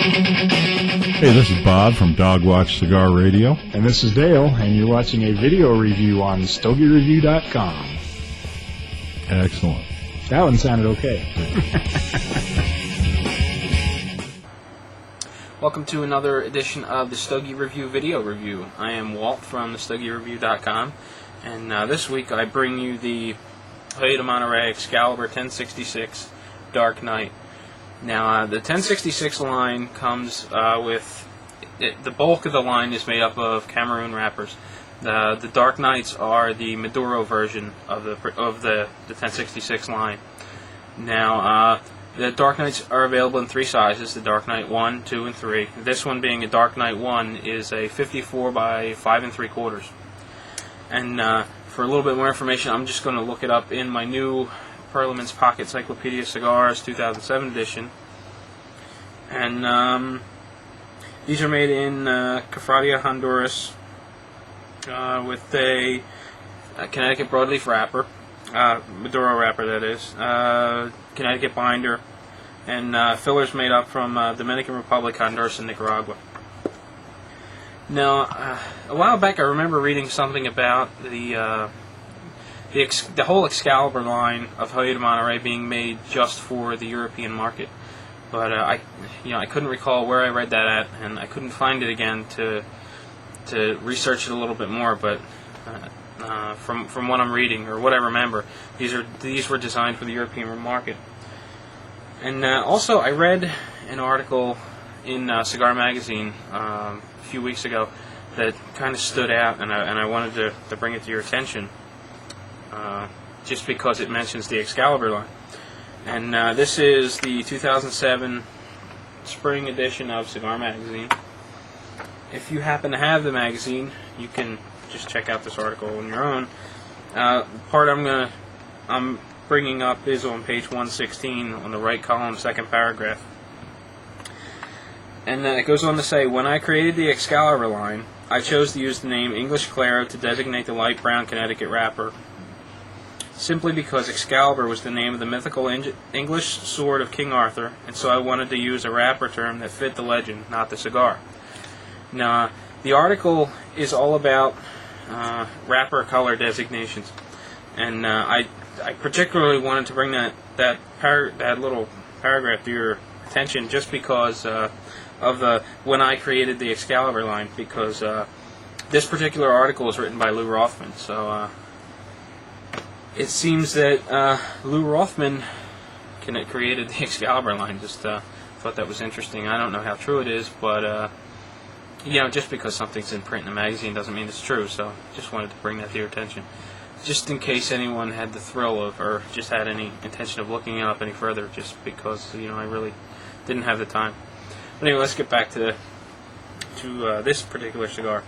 Hey, this is Bob from Dogwatch Cigar Radio. And this is Dale, and you're watching a video review on StogieReview.com. Excellent. That one sounded okay. Welcome to another edition of the Stogie Review video review. I am Walt from StogieReview.com, and this week I bring you the Hoyo de Monterey Excalibur 1066 Dark Knight. Now, the 1066 line comes with the bulk of the line is made up of Cameroon wrappers. The Dark Knights are the Maduro version of the 1066 line. Now, the Dark Knights are available in three sizes: the Dark Knight 1, 2, and 3. This one, being a Dark Knight 1, is a 54 by 5 3/4. And for a little bit more information, I'm just going to look it up in my new Parliament's Pocket Cyclopedia Cigars 2007 edition. And these are made in Cofradia, Honduras, with a Connecticut broadleaf wrapper, Maduro wrapper that is, Connecticut binder, and fillers made up from Dominican Republic, Honduras, and Nicaragua. Now, a while back I remember reading something about the whole Excalibur line of Hoyo de Monterey being made just for the European market, but I couldn't recall where I read that at, and I couldn't find it again to research it a little bit more. But from what I'm reading or what I remember, these were designed for the European market. And also, I read an article in Cigar Magazine a few weeks ago that kind of stood out, and I wanted to bring it to your attention. Just because it mentions the Excalibur line. And this is the 2007 spring edition of Cigar Magazine. If you happen to have the magazine, you can just check out this article on your own. The part I'm bringing up is on page 116 on the right column, second paragraph. And it goes on to say, when I created the Excalibur line, I chose to use the name English Claro to designate the light brown Connecticut wrapper, simply because Excalibur was the name of the mythical English sword of King Arthur, and so I wanted to use a wrapper term that fit the legend, not the cigar. Now, the article is all about wrapper color designations, and I particularly wanted to bring that little paragraph to your attention just because of when I created the Excalibur line, because this particular article was written by Lou Rothman, so it seems that Lou Rothman created the Excalibur line. Just thought that was interesting. I don't know how true it is, but just because something's in print in a magazine doesn't mean it's true. So just wanted to bring that to your attention, just in case anyone had the thrill of, or just had any intention of looking it up any further. Just because I really didn't have the time. But anyway, let's get back to this particular cigar.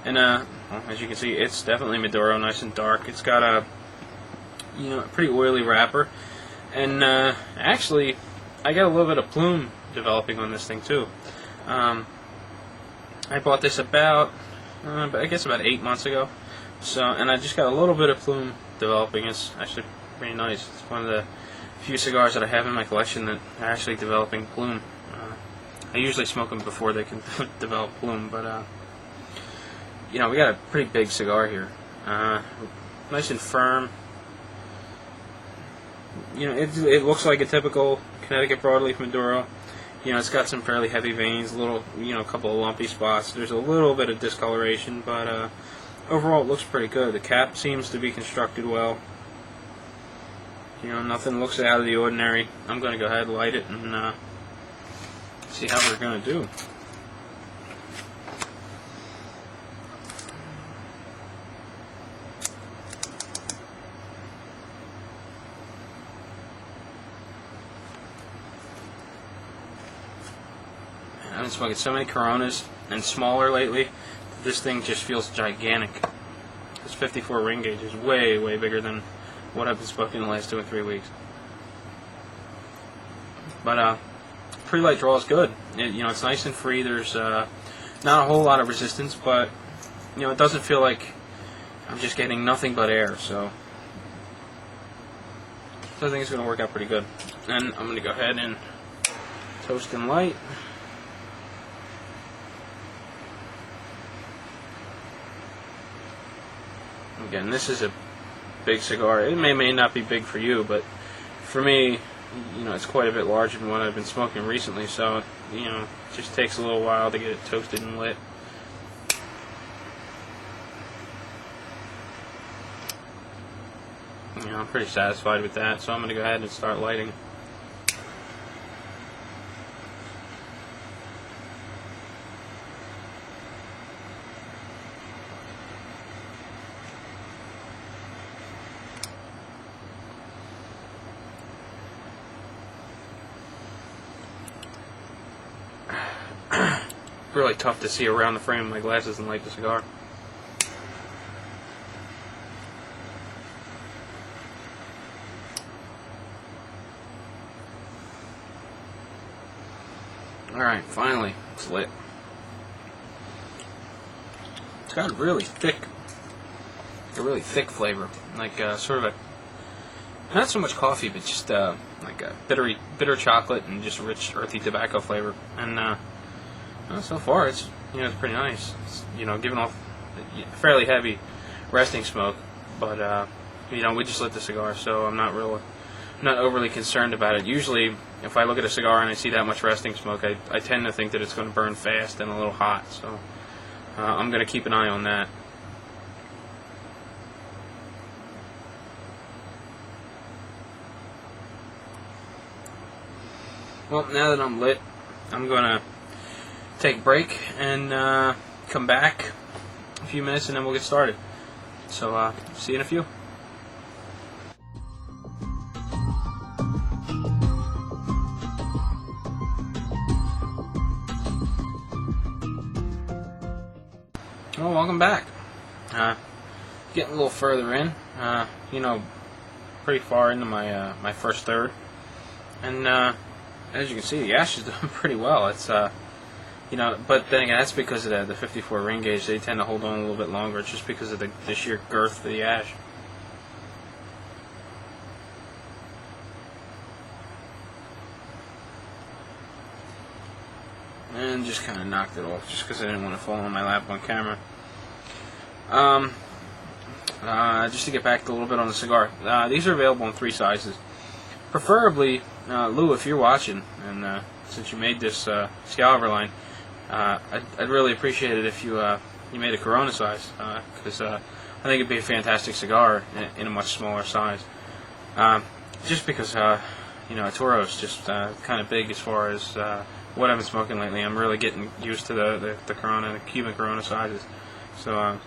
And as you can see, it's definitely Maduro, nice and dark. It's got a pretty oily wrapper, and actually I got a little bit of plume developing on this thing too. I bought this about 8 months ago, and I just got a little bit of plume developing. It's actually pretty nice. It's one of the few cigars that I have in my collection that are actually developing plume. I usually smoke them before they can develop plume, but we got a pretty big cigar here, nice and firm. It looks like a typical Connecticut broadleaf Maduro. It's got some fairly heavy veins, a couple of lumpy spots. There's a little bit of discoloration, but overall it looks pretty good. The cap seems to be constructed well. Nothing looks out of the ordinary. I'm going to go ahead and light it and see how we're going to do. I've been smoking so many Coronas and smaller lately. This thing just feels gigantic. This 54 ring gauge is way, way bigger than what I've been smoking the last 2 or 3 weeks. But pre-light draw is good. It's nice and free. There's not a whole lot of resistance, but it doesn't feel like I'm just getting nothing but air. So I think it's going to work out pretty good. And I'm going to go ahead and toast and light. Again, this is a big cigar. It may not be big for you, but for me, it's quite a bit larger than what I've been smoking recently, so, it just takes a little while to get it toasted and lit. I'm pretty satisfied with that, so I'm going to go ahead and start lighting. Really tough to see around the frame of my glasses and light the cigar. Alright, finally, it's lit. It's got a really thick flavor. Like sort of a, not so much coffee, but just like a bitter chocolate and just rich, earthy tobacco flavor. And so far, it's pretty nice. It's, giving off a fairly heavy resting smoke, but we just lit the cigar, so I'm not overly concerned about it. Usually, if I look at a cigar and I see that much resting smoke, I tend to think that it's going to burn fast and a little hot. So I'm going to keep an eye on that. Well, now that I'm lit, I'm going to take a break and come back a few minutes, and then we'll get started. So see you in a few. Well, welcome back. Getting a little further in, pretty far into my first third, and as you can see, the ash is doing pretty well. It's but then again, that's because of the 54 ring gauge. They tend to hold on a little bit longer. It's just because of the sheer girth of the ash. And just kind of knocked it off, just because I didn't want to fall on my lap on camera. Just to get back a little bit on the cigar, these are available in 3 sizes. Preferably, Lou, if you're watching, and since you made this Excalibur line, I'd really appreciate it if you made a Corona size, because I think it'd be a fantastic cigar in a much smaller size. Just because a Toro is just kind of big as far as what I've been smoking lately. I'm really getting used to the Corona, the Cuban Corona sizes. So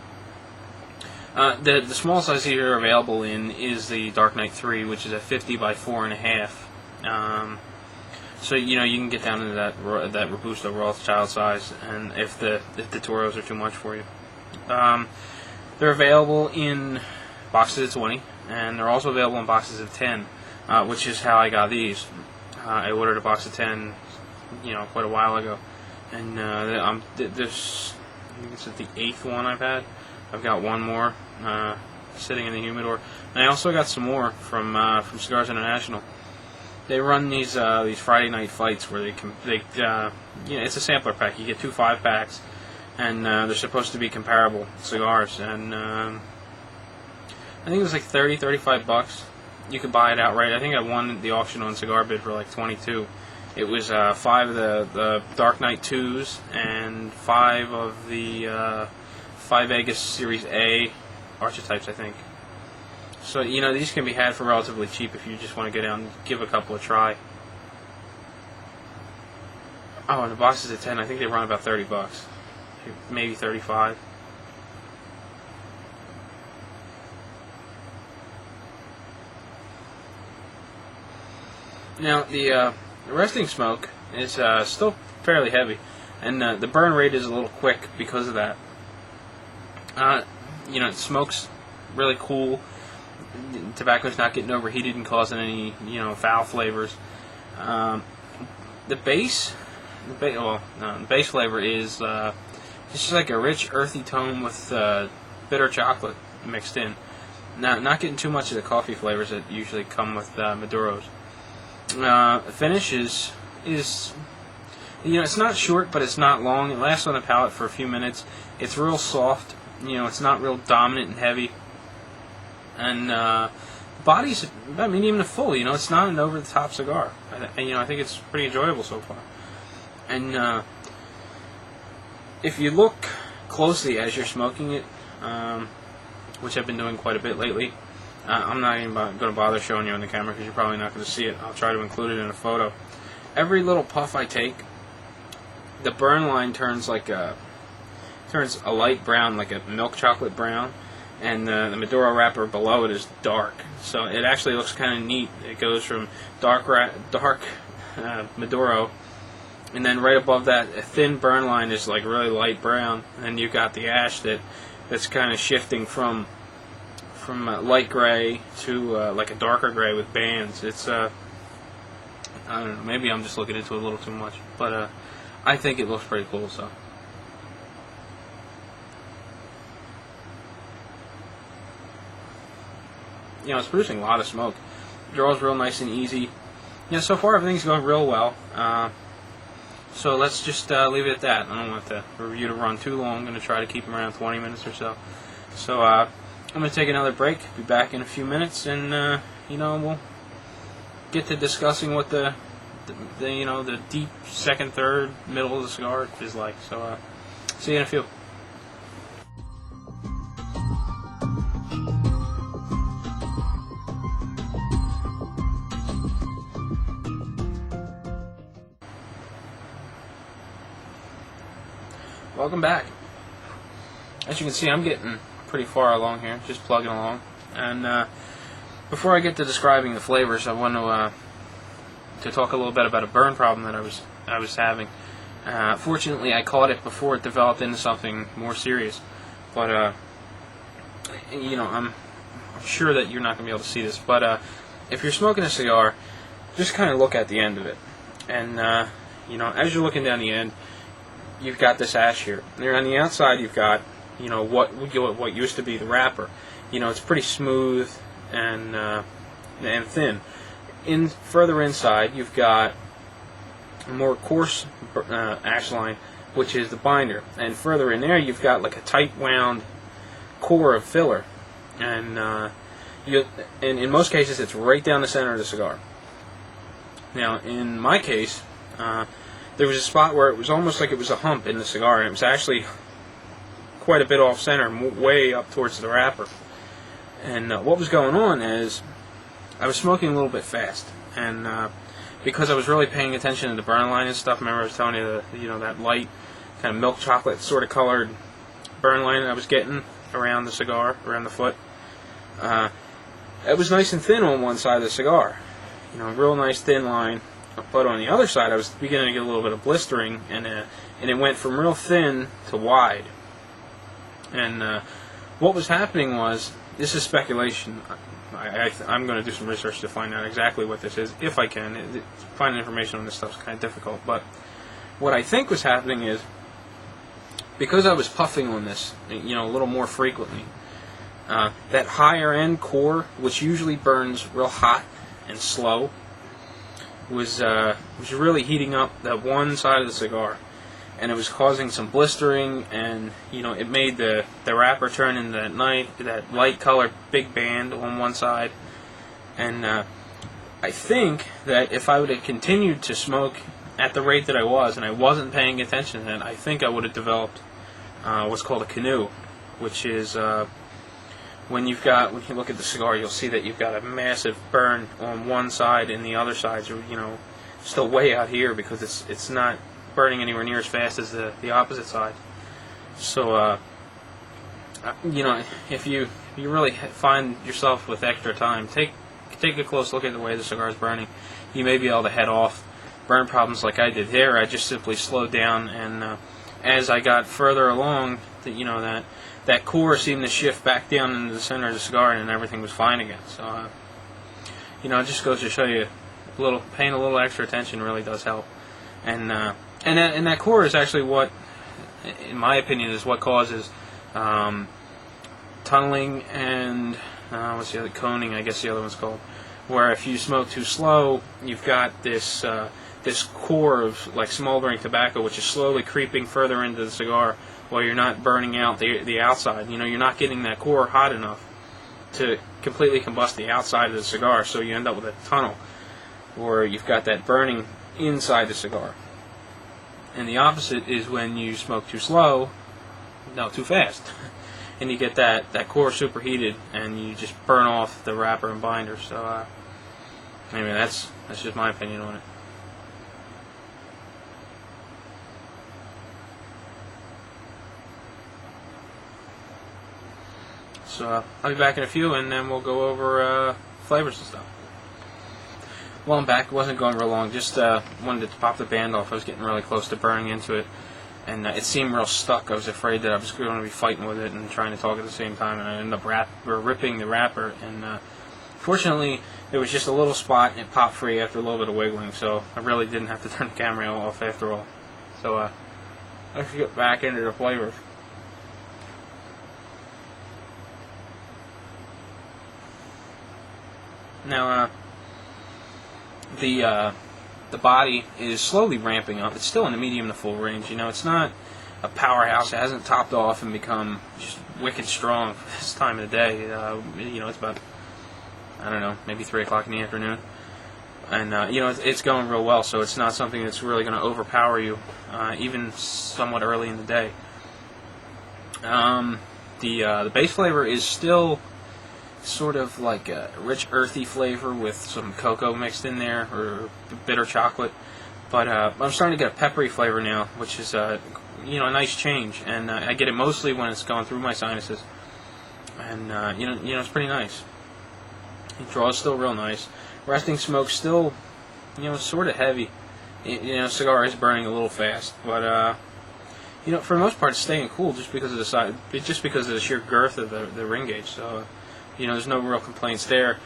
the small size here available in is the Dark Knight 3, which is a 50 by 4.5. So you can get down into that Robusto Rothschild size, and if the Toros are too much for you, they're available in boxes of 20, and they're also available in boxes of 10, which is how I got these. I ordered a box of 10, quite a while ago, and this, I think it's the 8th one I've had. I've got one more sitting in the humidor, and I also got some more from Cigars International. They run these Friday night fights where it's a sampler pack. You get 2 5-packs, and they're supposed to be comparable cigars. And I think it was like $35. You could buy it outright. I think I won the auction on Cigar Bid for like $22. It was 5 of the Dark Knight 2s and 5 of the 5 Vegas Series A archetypes, I think. So, these can be had for relatively cheap if you just want to go down and give a couple a try. Oh, and the boxes of 10, I think they run about $30. Maybe 35. Now, the resting smoke is still fairly heavy, and the burn rate is a little quick because of that. It smokes really cool. Tobacco's not getting overheated and causing any, foul flavors. The base flavor is it's just like a rich, earthy tone with bitter chocolate mixed in. Not getting too much of the coffee flavors that usually come with Maduros. Finish is it's not short, but it's not long. It lasts on the palate for a few minutes. It's real soft. It's not real dominant and heavy. And the body's, I mean, even a full, it's not an over-the-top cigar. And I think it's pretty enjoyable so far. And if you look closely as you're smoking it, which I've been doing quite a bit lately, I'm not even going to bother showing you on the camera because you're probably not going to see it. I'll try to include it in a photo. Every little puff I take, the burn line turns a light brown, like a milk chocolate brown, and the Maduro wrapper below it is dark. So it actually looks kind of neat. It goes from dark Maduro, and then right above that, a thin burn line is like really light brown, and then you've got the ash that's kind of shifting from light gray to like a darker gray with bands. It's I don't know, maybe I'm just looking into it a little too much, but I think it looks pretty cool. So it's producing a lot of smoke. Draws real nice and easy. So far everything's going real well. So let's just leave it at that. I don't want the review to run too long. I'm going to try to keep them around 20 minutes or so. So I'm going to take another break. Be back in a few minutes, and we'll get to discussing what the deep second, third, middle of the cigar is like. So see you in a few. Welcome back. As you can see, I'm getting pretty far along here, just plugging along. And before I get to describing the flavors, I want to talk a little bit about a burn problem that I was having. Fortunately, I caught it before it developed into something more serious. But I'm sure that you're not going to be able to see this. But if you're smoking a cigar, just kind of look at the end of it. And as you're looking down the end, you've got this ash here. And on the outside, you've got what used to be the wrapper. It's pretty smooth and thin. Further inside, you've got a more coarse ash line, which is the binder. And further in there, you've got like a tight wound core of filler. And in most cases, it's right down the center of the cigar. Now, in my case, there was a spot where it was almost like it was a hump in the cigar, and it was actually quite a bit off center, way up towards the wrapper. And what was going on is I was smoking a little bit fast, and because I was really paying attention to the burn line and stuff. Remember I was telling you that light kind of milk chocolate sort of colored burn line I was getting around the cigar, around the foot. It was nice and thin on one side of the cigar, real nice thin line. But on the other side, I was beginning to get a little bit of blistering, and it went from real thin to wide. And what was happening was, this is speculation. I'm going to do some research to find out exactly what this is, if I can. Finding information on this stuff is kind of difficult. But what I think was happening is, because I was puffing on this, a little more frequently, that higher end core, which usually burns real hot and slow, was really heating up that one side of the cigar, and it was causing some blistering, and it made the wrapper turn into that light colored big band on one side. And I think that if I would have continued to smoke at the rate that I was, and I wasn't paying attention to that, I think I would have developed what's called a canoe, which is when you look at the cigar, you'll see that you've got a massive burn on one side, and the other sides are, still way out here because it's not burning anywhere near as fast as the opposite side. So, if you really find yourself with extra time, take a close look at the way the cigar is burning. You may be able to head off burn problems like I did there. I just simply slowed down, and as I got further along, that core seemed to shift back down into the center of the cigar, and everything was fine again. So, it just goes to show you, paying a little extra attention really does help. And that core is actually what, in my opinion, is what causes tunneling and what's the other, coning, I guess the other one's called. Where if you smoke too slow, you've got this core of like smoldering tobacco, which is slowly creeping further into the cigar, while you're not burning out the outside. You're not getting that core hot enough. to completely combust the outside of the cigar, so you end up with a tunnel, or you've got that burning inside the cigar. And the opposite is when you smoke too fast, and you get that core superheated, and you just burn off the wrapper and binder. So, anyway, that's just my opinion on it. So I'll be back in a few, and then we'll go over flavors and stuff. Well, I'm back. It wasn't going real long. Just wanted to pop the band off. I was getting really close to burning into it, and it seemed real stuck. I was afraid that I was going to be fighting with it and trying to talk at the same time, and I ended up ripping the wrapper. And fortunately, there was just a little spot, and it popped free after a little bit of wiggling, so I really didn't have to turn the camera off after all. So let's get back into the flavors. Now, the body is slowly ramping up. It's still in the medium to full range. You know, it's not a powerhouse. It hasn't topped off and become just wicked strong for this time of the day. You know, it's about, I don't know, maybe 3 o'clock in the afternoon. And, you know, it's going real well, so it's not something that's really going to overpower you, even somewhat early in the day. The base flavor is still sort of like a rich, earthy flavor with some cocoa mixed in there, or bitter chocolate. But I'm starting to get a peppery flavor now, which is you know, a nice change. And I get it mostly when it's going through my sinuses. And you know, it's pretty nice. The draw is still real nice. Resting smoke still, you know, sort of heavy. You know, cigar is burning a little fast, but you know, for the most part, it's staying cool just because of the size, just because of the sheer girth of the ring gauge. So. You know, there's no real complaints there.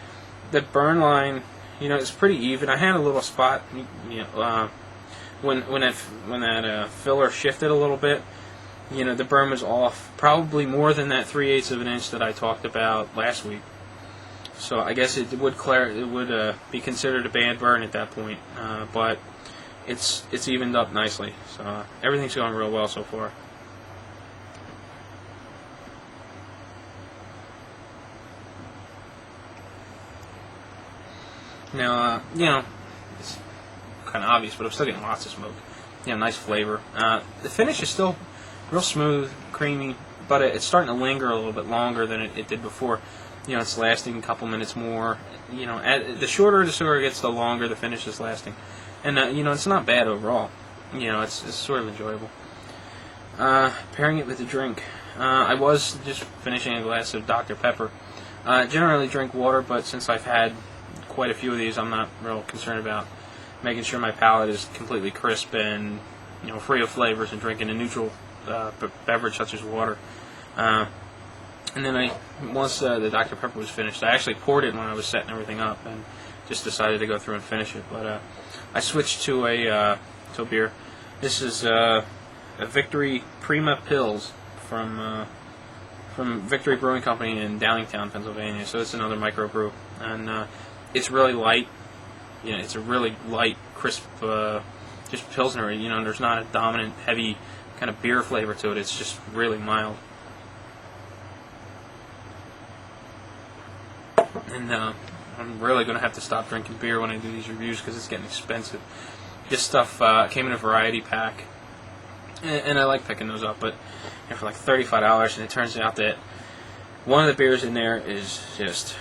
The burn line, you know, is pretty even. I had a little spot, you know, when that filler shifted a little bit. You know, the burn was off, probably more than that 3/8 of an inch that I talked about last week. So I guess it would be considered a bad burn at that point. But it's evened up nicely. So everything's going real well so far. Now, you know, it's kind of obvious, but I'm still getting lots of smoke. You know, nice flavor. The finish is still real smooth, creamy, but it's starting to linger a little bit longer than it did before. You know, it's lasting a couple minutes more. You know, the shorter the cigar gets, the longer the finish is lasting. And, you know, it's not bad overall. You know, it's sort of enjoyable. Pairing it with a drink. I was just finishing a glass of Dr. Pepper. Generally drink water, but since I've had quite a few of these, I'm not real concerned about making sure my palate is completely crisp and, you know, free of flavors, and drinking a neutral beverage such as water. And then once the Dr. Pepper was finished, I actually poured it when I was setting everything up, and just decided to go through and finish it. But I switched to a beer. This is a Victory Prima Pils from Victory Brewing Company in Downingtown, Pennsylvania. So it's another microbrew, and it's really light. You know, it's a really light, crisp, just Pilsner. You know, there's not a dominant, heavy kind of beer flavor to it. It's just really mild. And I'm really going to have to stop drinking beer when I do these reviews, because it's getting expensive. This stuff came in a variety pack, and I like picking those up, but you know, for like $35, and it turns out that one of the beers in there is just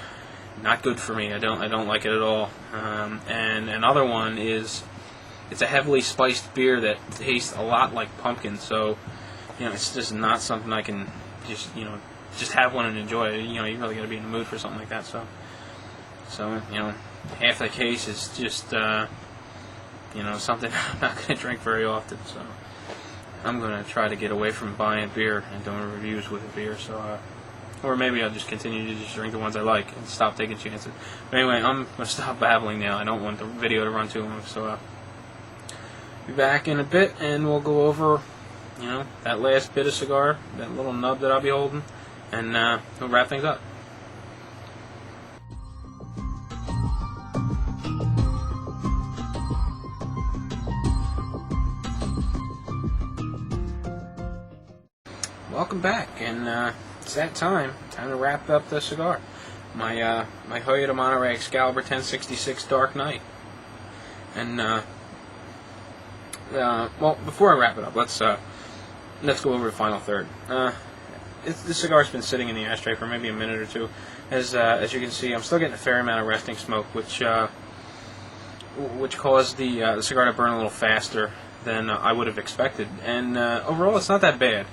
not good for me. I don't like it at all. And another one is, it's a heavily spiced beer that tastes a lot like pumpkin. So, you know, it's just not something I can just have one and enjoy. You know, you really got to be in the mood for something like that. So you know, half the case is just you know, something I'm not going to drink very often. So I'm going to try to get away from buying beer and doing reviews with a beer. So. Or maybe I'll just continue to just drink the ones I like and stop taking chances. But anyway, I'm going to stop babbling now. I don't want the video to run too long. So be back in a bit, and we'll go over, you know, that last bit of cigar, that little nub that I'll be holding, and we'll wrap things up. Welcome back, and it's that time to wrap up the cigar. my Hoya de Monterey Excalibur 1066 Dark Knight. And well, before I wrap it up, let's go over the final third. The cigar's been sitting in the ashtray for maybe a minute or two. As you can see, I'm still getting a fair amount of resting smoke, which caused the cigar to burn a little faster than I would have expected. And overall, it's not that bad.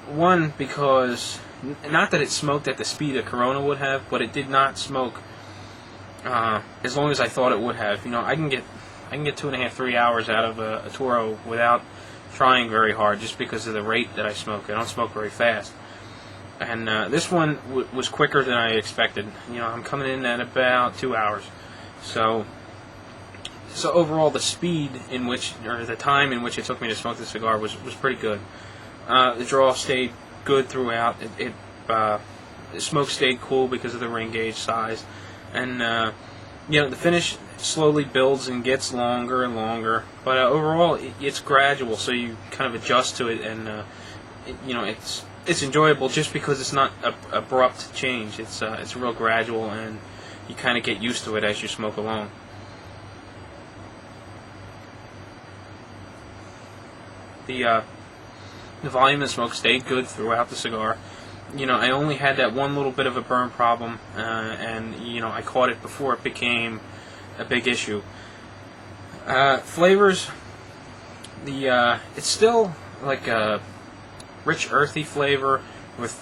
One, because not that it smoked at the speed a Corona would have, but it did not smoke as long as I thought it would have. You know, I can get 2.5, 3 hours out of a Toro without trying very hard, just because of the rate that I smoke. I don't smoke very fast. And this one was quicker than I expected. You know, I'm coming in at about 2 hours. So overall, the speed in which, or the time in which it took me to smoke this cigar was pretty good. The draw stayed good throughout. The smoke stayed cool because of the ring gauge size, and you know, the finish slowly builds and gets longer and longer. But overall, it's gradual, so you kind of adjust to it, and you know, it's enjoyable just because it's not a abrupt change. It's real gradual, and you kind of get used to it as you smoke along. The volume of smoke stayed good throughout the cigar. You know, I only had that one little bit of a burn problem, and you know, I caught it before it became a big issue. Flavors, it's still like a rich, earthy flavor with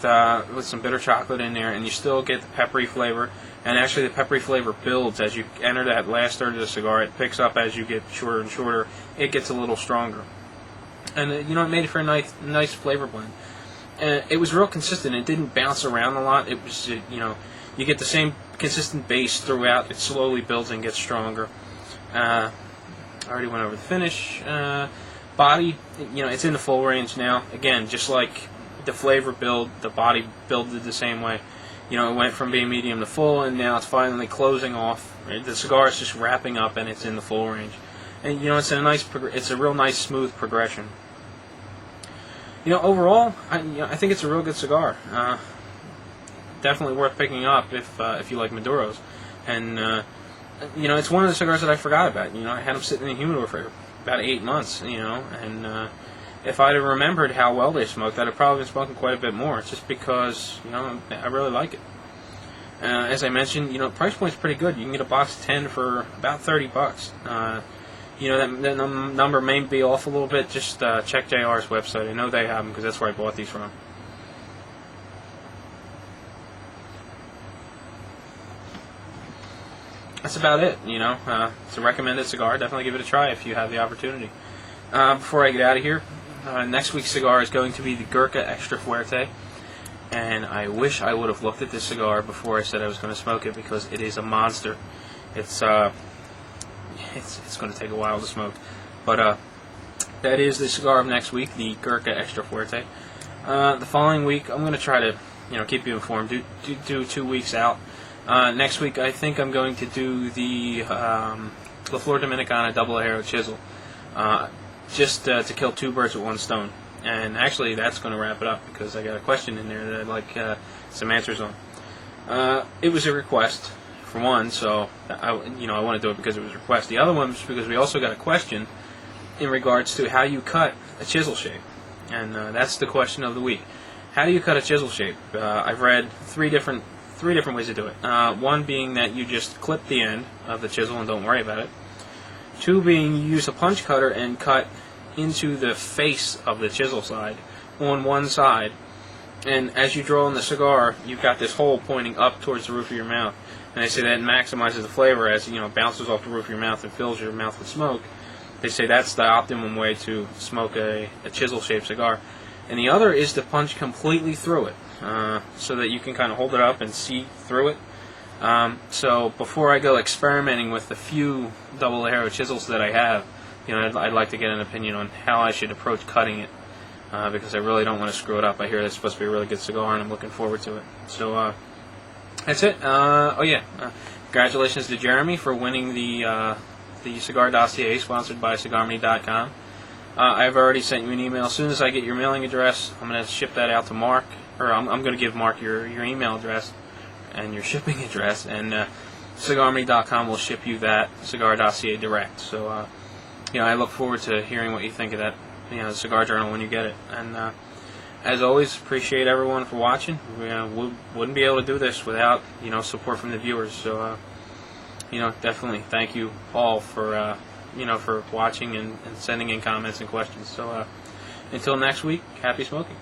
some bitter chocolate in there, and you still get the peppery flavor. And actually, the peppery flavor builds as you enter that last third of the cigar. It picks up as you get shorter and shorter. It gets a little stronger. And you know, it made it for a nice flavor blend. And it was real consistent. It didn't bounce around a lot. It was, you know, you get the same consistent base throughout. It slowly builds and gets stronger. I already went over the finish. Body, you know, it's in the full range now. Again, just like the flavor build, the body builded the same way. You know, it went from being medium to full, and now it's finally closing off. Right? The cigar is just wrapping up, and it's in the full range. And you know, it's a real nice, smooth progression. You know, overall, I think it's a real good cigar. Definitely worth picking up if you like Maduros. And you know, it's one of the cigars that I forgot about. You know, I had them sitting in the humidor for about 8 months. You know, and if I'd have remembered how well they smoked, I'd have probably been smoking quite a bit more. Just because, you know, I really like it. As I mentioned, you know, price point's pretty good. You can get a box of 10 for about $30. You know, that number may be off a little bit. Just check JR's website. I know they have them because that's where I bought these from. That's about it. You know, it's a recommended cigar. Definitely give it a try if you have the opportunity. Before I get out of here, next week's cigar is going to be the Gurkha Extra Fuerte. And I wish I would have looked at this cigar before I said I was going to smoke it, because it is a monster. It's going to take a while to smoke. But that is the cigar of next week, the Gurkha Extra Fuerte. The following week, I'm going to try to, you know, keep you informed. Do 2 weeks out. Next week, I think I'm going to do the La Flor Dominicana Double Ajero Chisel, just to kill 2 birds with 1 stone. And actually, that's going to wrap it up, because I got a question in there that I'd like some answers on. It was a request, for one, so I want to do it because it was a request. The other one was because we also got a question in regards to how you cut a chisel shape, and that's the question of the week. How do you cut a chisel shape? I've read three different ways to do it. One being that you just clip the end of the chisel and don't worry about it. 2 being you use a punch cutter and cut into the face of the chisel side on one side, and as you draw in the cigar, you've got this hole pointing up towards the roof of your mouth. And they say that maximizes the flavor as, you know, bounces off the roof of your mouth and fills your mouth with smoke. They say that's the optimum way to smoke a chisel-shaped cigar. And the other is to punch completely through it, so that you can kind of hold it up and see through it. So before I go experimenting with the few double Ajero chisels that I have, you know, I'd like to get an opinion on how I should approach cutting it, because I really don't want to screw it up. I hear it's supposed to be a really good cigar, and I'm looking forward to it. So that's it. Congratulations to Jeremy for winning the Cigar Dossier, sponsored by CigarMe.com. I've already sent you an email. As soon as I get your mailing address, I'm going to ship that out to Mark, or I'm going to give Mark your email address, and your shipping address, and cigarmany.com will ship you that cigar dossier direct. So, I look forward to hearing what you think of that, Cigar Journal when you get it. And as always, appreciate everyone for watching. We wouldn't be able to do this without support from the viewers. So, definitely thank you all for for watching and sending in comments and questions. So, until next week, happy smoking.